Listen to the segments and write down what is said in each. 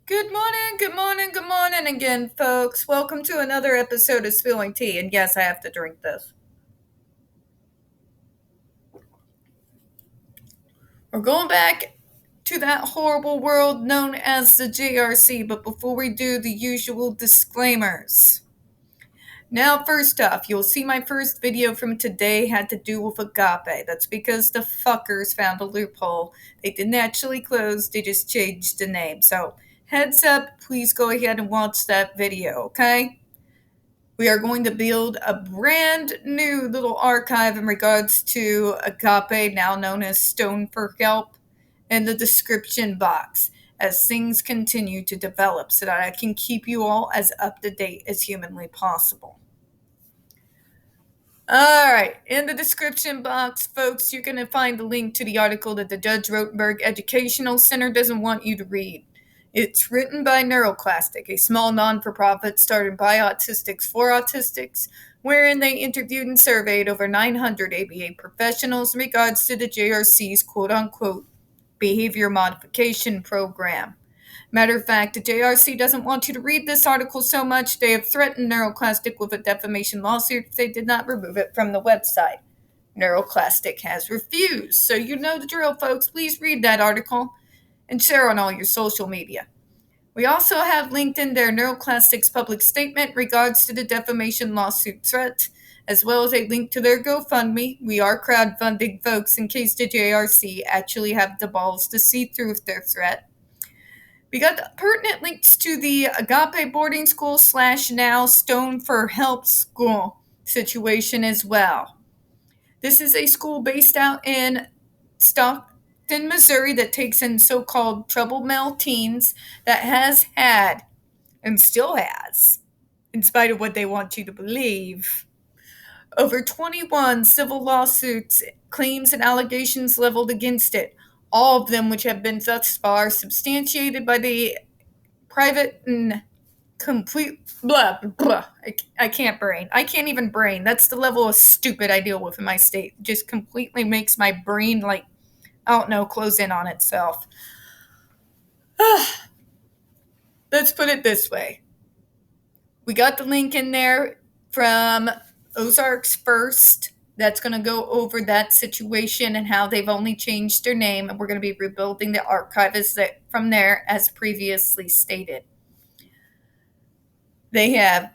Good morning, good morning, good morning again, folks. Welcome to another episode of Spilling Tea. And yes, I have to drink this. We're going back to that horrible world known as the JRC, but before we do, the usual disclaimers. Now, first off, you'll see my first video from today had to do with Agape. That's because the fuckers found a loophole. They didn't actually close, they just changed the name. So, heads up, please go ahead and watch that video, okay? We are going to build a brand new little archive in regards to Agape, now known as Stone for Help, in the description box as things continue to develop so that I can keep you all as up to date as humanly possible. All right, in the description box, folks, you're going to find the link to the article that the Judge Rotenberg Educational Center doesn't want you to read. It's written by NeuroClastic, a small non-for-profit started by autistics for autistics, wherein they interviewed and surveyed over 900 ABA professionals in regards to the JRC's quote-unquote behavior modification program. Matter of fact, the JRC doesn't want you to read this article so much, they have threatened NeuroClastic with a defamation lawsuit if they did not remove it from the website. NeuroClastic has refused, so you know the drill, folks. Please read that article and share on all your social media. We also have linked in their NeuroClastic's public statement in regards to the defamation lawsuit threat, as well as a link to their GoFundMe. We are crowdfunding, folks, in case the JRC actually have the balls to see through with their threat. We got the pertinent links to the Agape boarding school / now Stone for Help school situation as well. This is a school based out in Stockton, Missouri that takes in so-called troubled male teens that has had, and still has, in spite of what they want you to believe, over 21 civil lawsuits, claims, and allegations leveled against it, all of them which have been thus far substantiated by the private and complete blah blah. I can't brain. I can't even brain. That's the level of stupid I deal with in my state. It just completely makes my brain, like, I don't know, close in on itself. Let's put it this way. We got the link in there from Ozarks First. That's going to go over that situation and how they've only changed their name, and we're going to be rebuilding the archive from there as previously stated. They have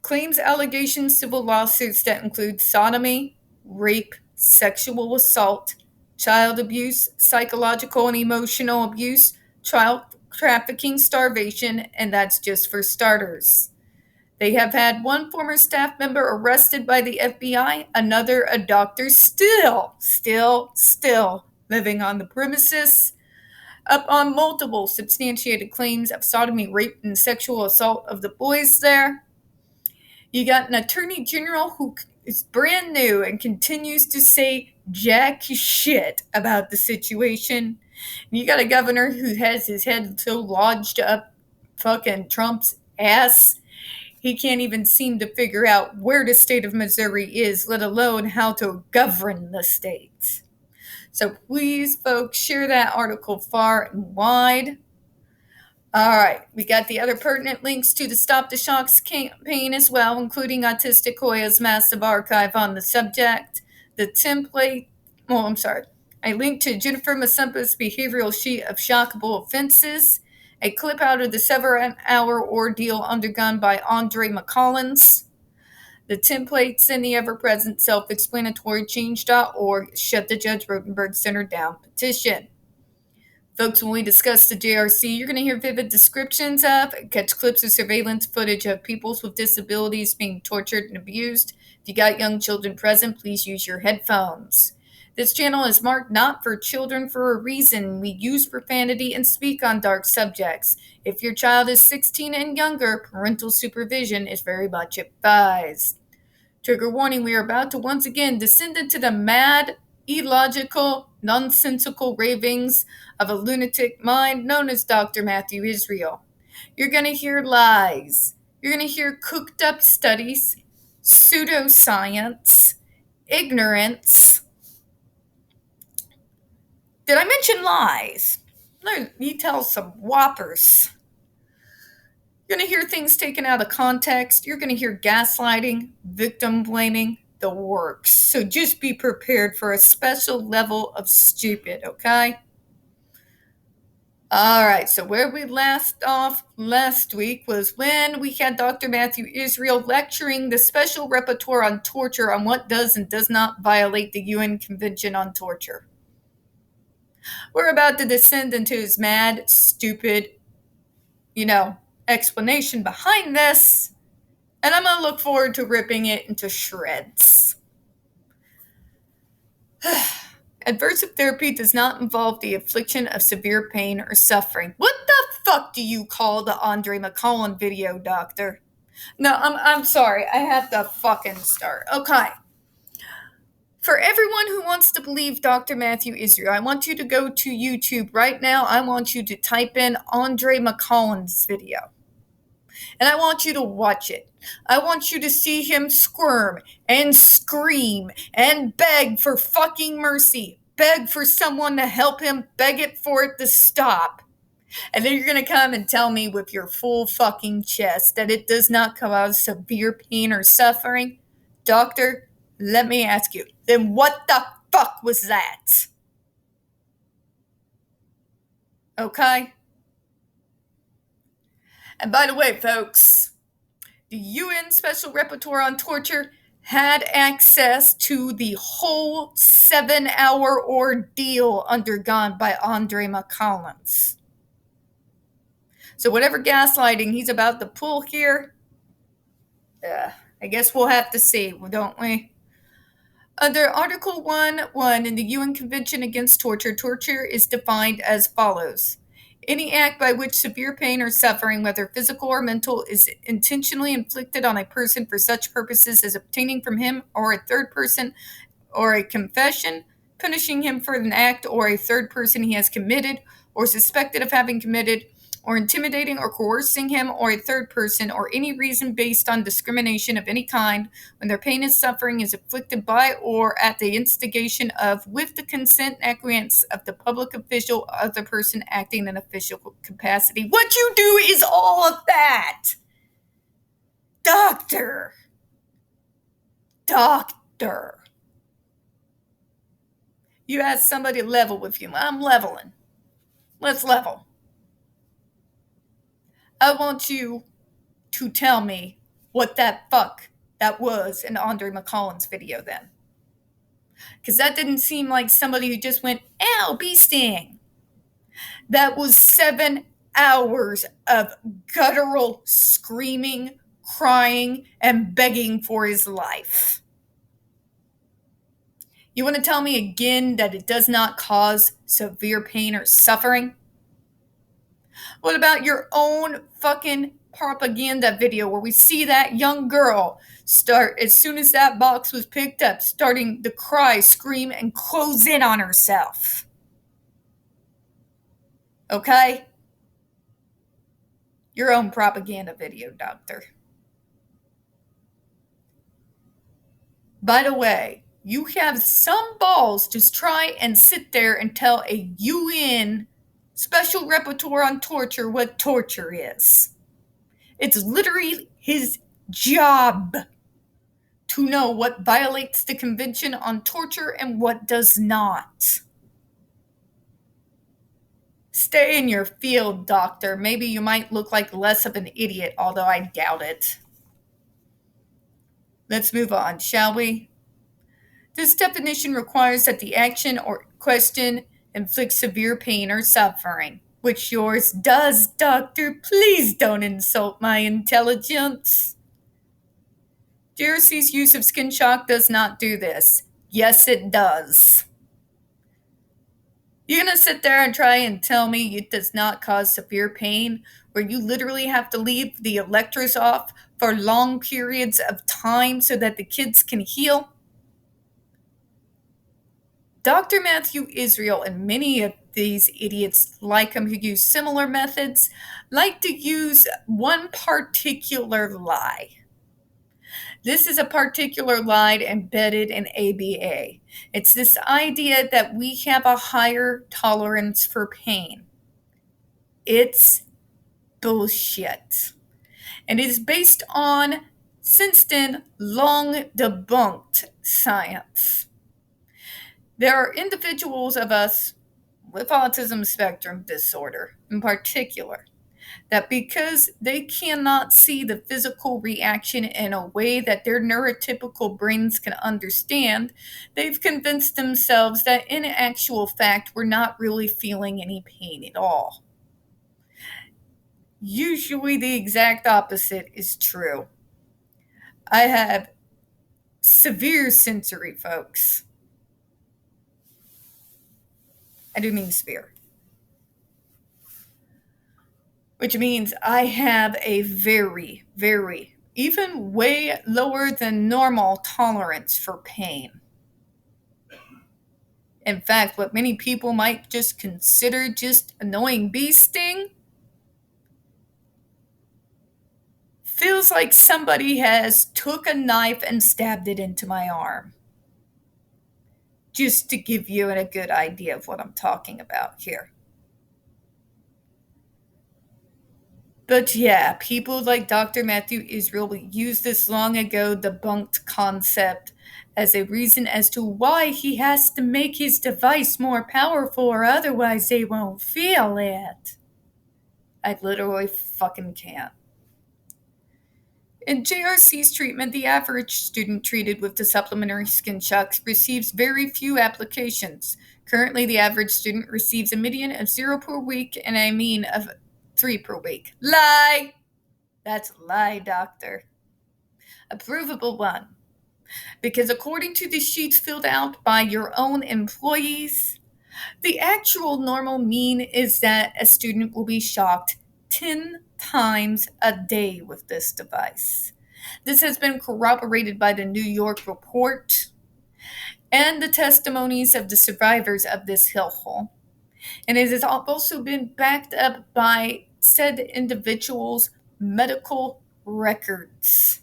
claims, allegations, civil lawsuits that include sodomy, rape, sexual assault, child abuse, psychological and emotional abuse, child trafficking, starvation, and that's just for starters. They have had one former staff member arrested by the FBI, another a doctor still living on the premises, up on multiple substantiated claims of sodomy, rape, and sexual assault of the boys there. You got an attorney general who is brand new and continues to say jack shit about the situation. And you got a governor who has his head so lodged up fucking Trump's ass, he can't even seem to figure out where the state of Missouri is, let alone how to govern the state. So please, folks, share that article far and wide. All right, we got the other pertinent links to the Stop the Shocks campaign as well, including Autistic Hoya's massive archive on the subject, the template, I linked to Jennifer Masumpa's behavioral sheet of shockable offenses, a clip out of the 7-hour ordeal undergone by Andre McCollins, the templates, and the ever-present self-explanatory change.org Shut the Judge Rotenberg Center Down petition. Folks, when we discuss the JRC, you're going to hear vivid descriptions of, catch clips of surveillance footage of people with disabilities being tortured and abused. If you got young children present, please use your headphones. This channel is marked not for children for a reason. We use profanity and speak on dark subjects. If your child is 16 and younger, parental supervision is very much advised. Trigger warning, we are about to once again descend into the mad, illogical, nonsensical ravings of a lunatic mind known as Dr. Matthew Israel. You're going to hear lies. You're going to hear cooked up studies, pseudoscience, ignorance. Did I mention lies? No, he tells some whoppers. You're going to hear things taken out of context. You're going to hear gaslighting, victim blaming, the works. So just be prepared for a special level of stupid, okay? All right, so where we last off last week was when we had Dr. Matthew Israel lecturing the special rapporteur on torture on what does and does not violate the UN Convention on Torture. We're about to descend into his mad, stupid, explanation behind this, and I'm going to look forward to ripping it into shreds. Adversive therapy does not involve the infliction of severe pain or suffering. What the fuck do you call the Andre McCollum video, doctor? No, I'm sorry. I have to fucking start. Okay. For everyone who wants to believe Dr. Matthew Israel, I want you to go to YouTube right now. I want you to type in Andre McCollum's video. And I want you to watch it. I want you to see him squirm and scream and beg for fucking mercy. Beg for someone to help him, beg it for it to stop. And then you're going to come and tell me with your full fucking chest that it does not cause severe pain or suffering? Doctor, let me ask you, then what the fuck was that? Okay? And by the way, folks, the UN Special Rapporteur on Torture had access to the whole 7-hour ordeal undergone by Andre McCollum. So whatever gaslighting he's about to pull here, I guess we'll have to see, don't we? Under Article 1.1 in the UN Convention Against Torture, torture is defined as follows. Any act by which severe pain or suffering, whether physical or mental, is intentionally inflicted on a person for such purposes as obtaining from him or a third person or a confession, punishing him for an act or a third person he has committed or suspected of having committed, or intimidating or coercing him or a third person, or any reason based on discrimination of any kind, when their pain and suffering is inflicted by or at the instigation of, with the consent and acquiescence of the public official or other person acting in official capacity. What you do is all of that! Doctor! You ask somebody to level with you. I'm leveling. Let's level. I want you to tell me what that fuck that was in Andre McCollum's video then. Because that didn't seem like somebody who just went, ow, bee sting. That was 7 hours of guttural screaming, crying, and begging for his life. You want to tell me again that it does not cause severe pain or suffering? What about your own fucking propaganda video where we see that young girl start, as soon as that box was picked up, starting to cry, scream, and close in on herself? Okay? Your own propaganda video, doctor. By the way, you have some balls to try and sit there and tell a UN Special Rapporteur on Torture what torture is. It's literally his job to know what violates the Convention on Torture and what does not. Stay in your field, doctor. Maybe you might look like less of an idiot, although I doubt it. Let's move on, shall we? This definition requires that the action or question inflicts severe pain or suffering, which yours does, doctor. Please don't insult my intelligence. JRC's use of skin shock does not do this. Yes, it does. You're going to sit there and try and tell me it does not cause severe pain, where you literally have to leave the electrodes off for long periods of time so that the kids can heal? Dr. Matthew Israel and many of these idiots like him who use similar methods like to use one particular lie. This is a particular lie embedded in ABA. It's this idea that we have a higher tolerance for pain. It's bullshit. and it is based on, since then, long debunked science. There are individuals of us with autism spectrum disorder in particular that because they cannot see the physical reaction in a way that their neurotypical brains can understand, they've convinced themselves that in actual fact we're not really feeling any pain at all. Usually the exact opposite is true. I have severe sensory, folks. I do mean severe. Which means I have a very, very, even way lower than normal tolerance for pain. In fact, what many people might just consider just annoying bee sting feels like somebody has took a knife and stabbed it into my arm. Just to give you a good idea of what I'm talking about here. But yeah, people like Dr. Matthew Israel used this long ago debunked concept as a reason as to why he has to make his device more powerful or otherwise they won't feel it. I literally fucking can't. In JRC's treatment, the average student treated with the supplementary skin shocks receives very few applications. Currently, the average student receives a median of 0 per week and a mean of 3 per week. Lie! That's a lie, doctor. A provable one. Because according to the sheets filled out by your own employees, the actual normal mean is that a student will be shocked 10 times a day with this device. This has been corroborated by the New York report and the testimonies of the survivors of this hellhole. And it has also been backed up by said individuals' medical records.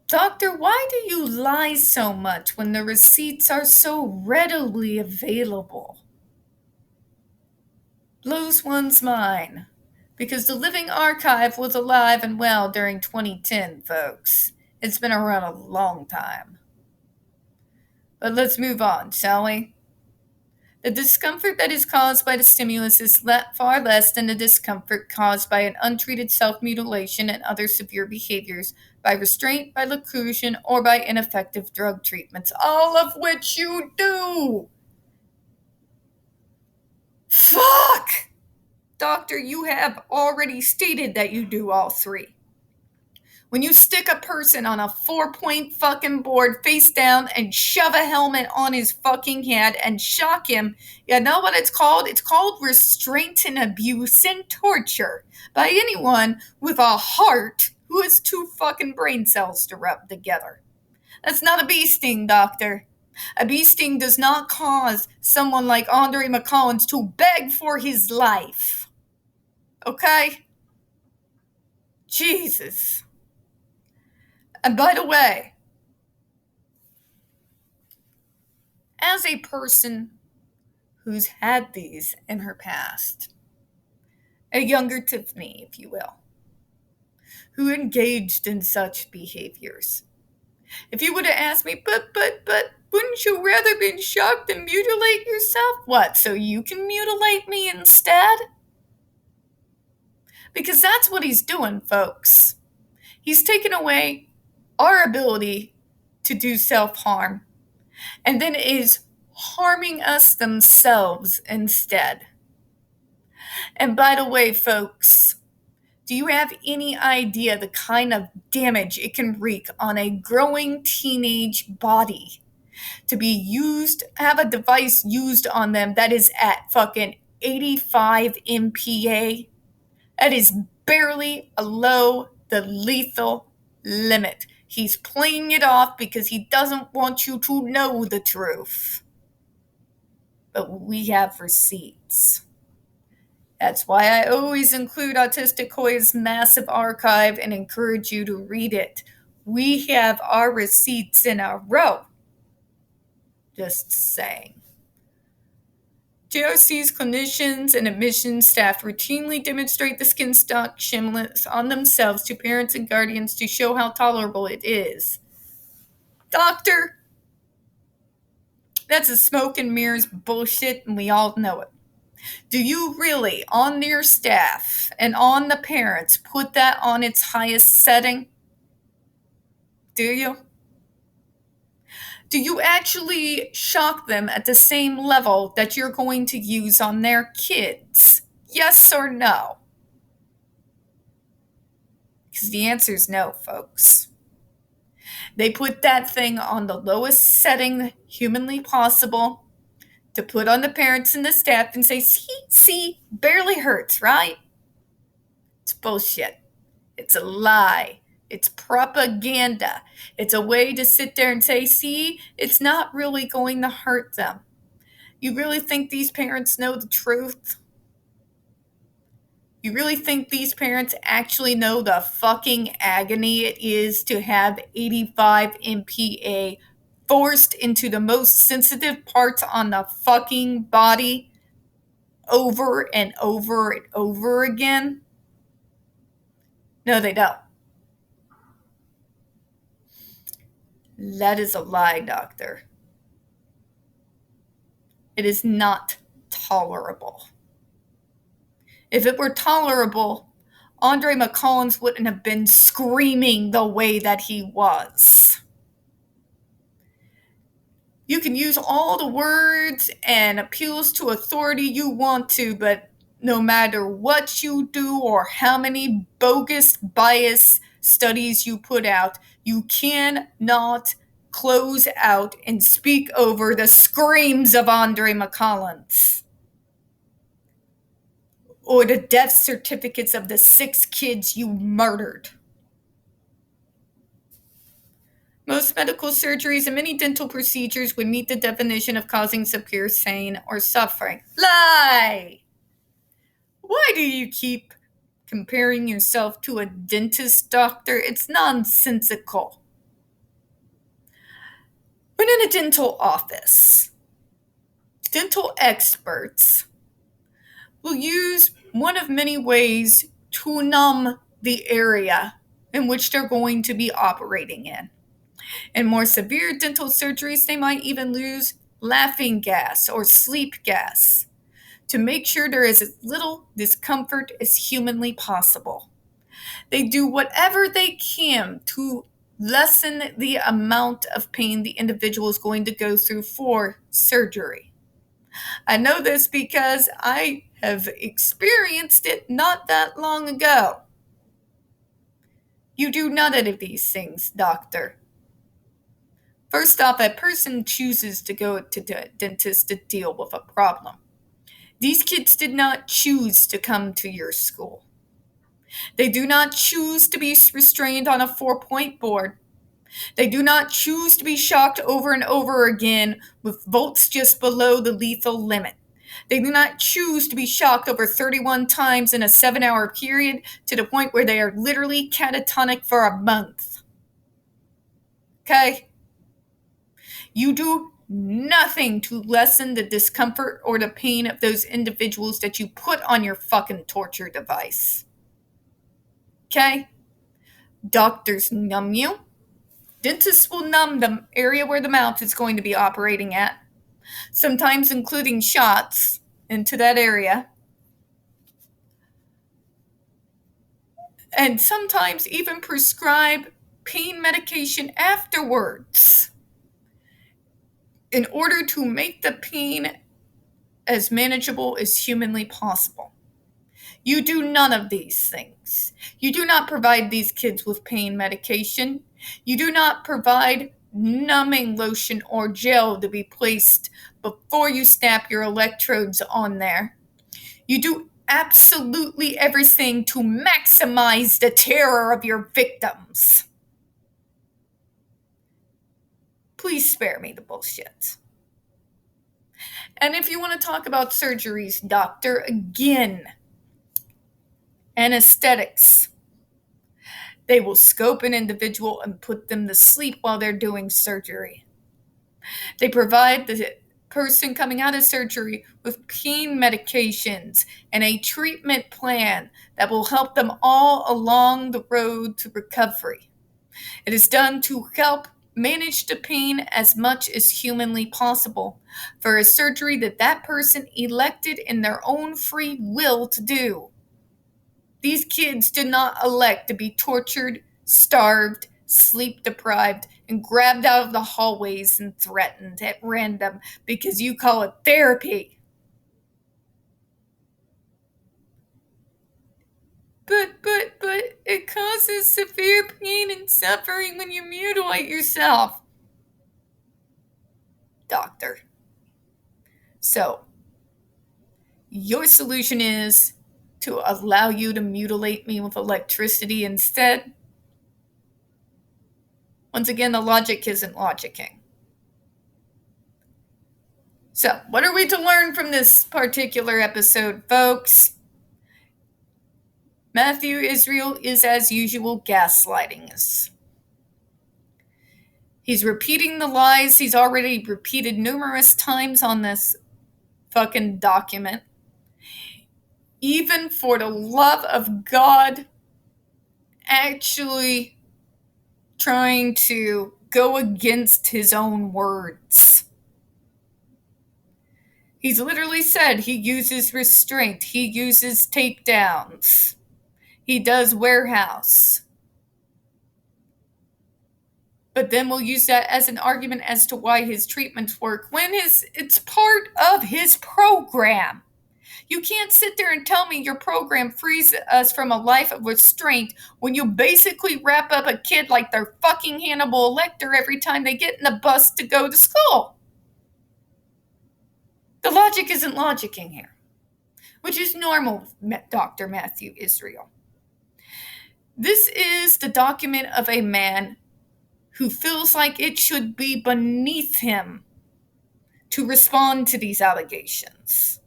Doctor, why do you lie so much when the receipts are so readily available? Blows one's mind. Because the living archive was alive and well during 2010, folks. It's been around a long time. But let's move on, shall we? The discomfort that is caused by the stimulus is far less than the discomfort caused by an untreated self-mutilation and other severe behaviors by restraint, by lacrusion, or by ineffective drug treatments, all of which you do. Fuck! Doctor, you have already stated that you do all three. When you stick a person on a 4-point fucking board face down and shove a helmet on his fucking head and shock him, you know what it's called? It's called restraint and abuse and torture by anyone with a heart who has 2 fucking brain cells to rub together. That's not a bee sting, doctor. A bee sting does not cause someone like Andre McCollins to beg for his life. Okay? Jesus. And by the way, as a person who's had these in her past, a younger Tiffany, if you will, who engaged in such behaviors, if you would have asked me, but, wouldn't you rather be shocked than mutilate yourself? What, so you can mutilate me instead? Because that's what he's doing, folks. He's taken away our ability to do self-harm and then is harming us themselves instead. And by the way, folks, do you have any idea the kind of damage it can wreak on a growing teenage body to be used, have a device used on them that is at fucking 85 MPa? That is barely below the lethal limit. He's playing it off because he doesn't want you to know the truth. But we have receipts. That's why I always include Autistic Hoya's massive archive and encourage you to read it. We have our receipts in a row. Just saying. JOC's clinicians and admissions staff routinely demonstrate the skin stock shimlets on themselves to parents and guardians to show how tolerable it is. Doctor, that's a smoke and mirrors bullshit, and we all know it. Do you really, on your staff and on the parents, put that on its highest setting? Do you? Do you actually shock them at the same level that you're going to use on their kids? Yes or no? Because the answer is no, folks. They put that thing on the lowest setting humanly possible to put on the parents and the staff and say, see, barely hurts, right? It's bullshit. It's a lie. It's propaganda. It's a way to sit there and say, see, it's not really going to hurt them. You really think these parents know the truth? You really think these parents actually know the fucking agony it is to have 85 MPA forced into the most sensitive parts on the fucking body over and over and over again? No, they don't. That is a lie, doctor. It is not tolerable. If it were tolerable, Andre McCollins wouldn't have been screaming the way that he was. You can use all the words and appeals to authority you want to, but no matter what you do or how many bogus bias studies you put out, you cannot close out and speak over the screams of Andre McCollins or the death certificates of the 6 kids you murdered. Most medical surgeries and many dental procedures would meet the definition of causing severe pain or suffering. Lie! Why do you keep comparing yourself to a dentist, doctor? It's nonsensical. When in a dental office, dental experts will use one of many ways to numb the area in which they're going to be operating in. In more severe dental surgeries, they might even use laughing gas or sleep gas to make sure there is as little discomfort as humanly possible. They do whatever they can to lessen the amount of pain the individual is going to go through for surgery. I know this because I have experienced it not that long ago. You do none of these things, doctor. First off, a person chooses to go to the dentist to deal with a problem. These kids did not choose to come to your school. They do not choose to be restrained on a 4-point board. They do not choose to be shocked over and over again with volts just below the lethal limit. They do not choose to be shocked over 31 times in a 7-hour period to the point where they are literally catatonic for a month. Okay? You do nothing to lessen the discomfort or the pain of those individuals that you put on your fucking torture device. Okay? Doctors numb you. Dentists will numb the area where the mouth is going to be operating at, sometimes including shots into that area, and sometimes even prescribe pain medication afterwards in order to make the pain as manageable as humanly possible. You do none of these things. You do not provide these kids with pain medication. You do not provide numbing lotion or gel to be placed before you snap your electrodes on there. You do absolutely everything to maximize the terror of your victims. Please spare me the bullshit. And if you want to talk about surgeries, doctor, again, anesthetics. They will scope an individual and put them to sleep while they're doing surgery. They provide the person coming out of surgery with pain medications and a treatment plan that will help them all along the road to recovery. It is done to help manage the pain as much as humanly possible for a surgery that that person elected in their own free will to do. These kids did not elect to be tortured, starved, sleep deprived, and grabbed out of the hallways and threatened at random because you call it therapy. But it causes severe pain and suffering when you mutilate yourself. Doctor. So, your solution is to allow you to mutilate me with electricity instead? Once again, the logic isn't logicking. So, what are we to learn from this particular episode, folks? Matthew Israel is, as usual, gaslighting us. He's repeating the lies he's already repeated numerous times on this fucking document. Even for the love of God, actually trying to go against his own words. He's literally said he uses restraint, he uses takedowns, he does warehouse. But then we'll use that as an argument as to why his treatments work when it's part of his program. You can't sit there and tell me your program frees us from a life of restraint when you basically wrap up a kid like they're fucking Hannibal Lecter every time they get in the bus to go to school. The logic isn't logicking here, which is normal, Dr. Matthew Israel. This is the document of a man who feels like it should be beneath him to respond to these allegations.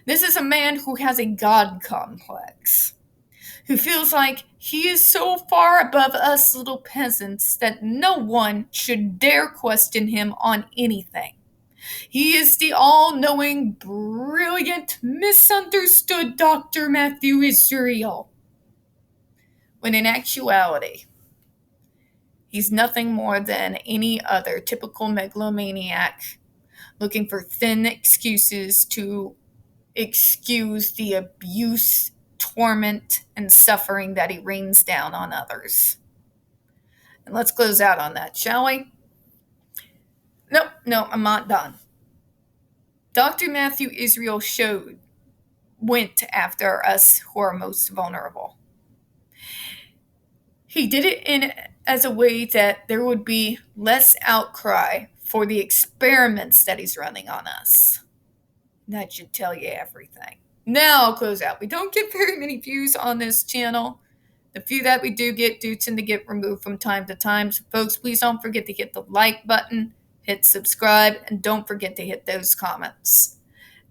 This is a man who has a God complex, who feels like he is so far above us little peasants that no one should dare question him on anything. He is the all-knowing, brilliant, misunderstood Dr. Matthew Israel. When in actuality, he's nothing more than any other typical megalomaniac looking for thin excuses to excuse the abuse, torment, and suffering that he rains down on others. And let's close out on that, shall we? No, I'm not done. Dr. Matthew Israel went after us who are most vulnerable. He did it as a way that there would be less outcry for the experiments that he's running on us. That should tell you everything. Now I'll close out. We don't get very many views on this channel. The few that we do tend to get removed from time to time. So folks, please don't forget to hit the like button, hit subscribe, and don't forget to hit those comments.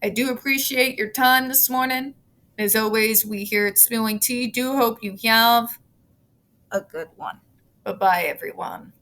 I do appreciate your time this morning. As always, we here at Spilling Tea do hope you have a good one. Bye-bye, everyone.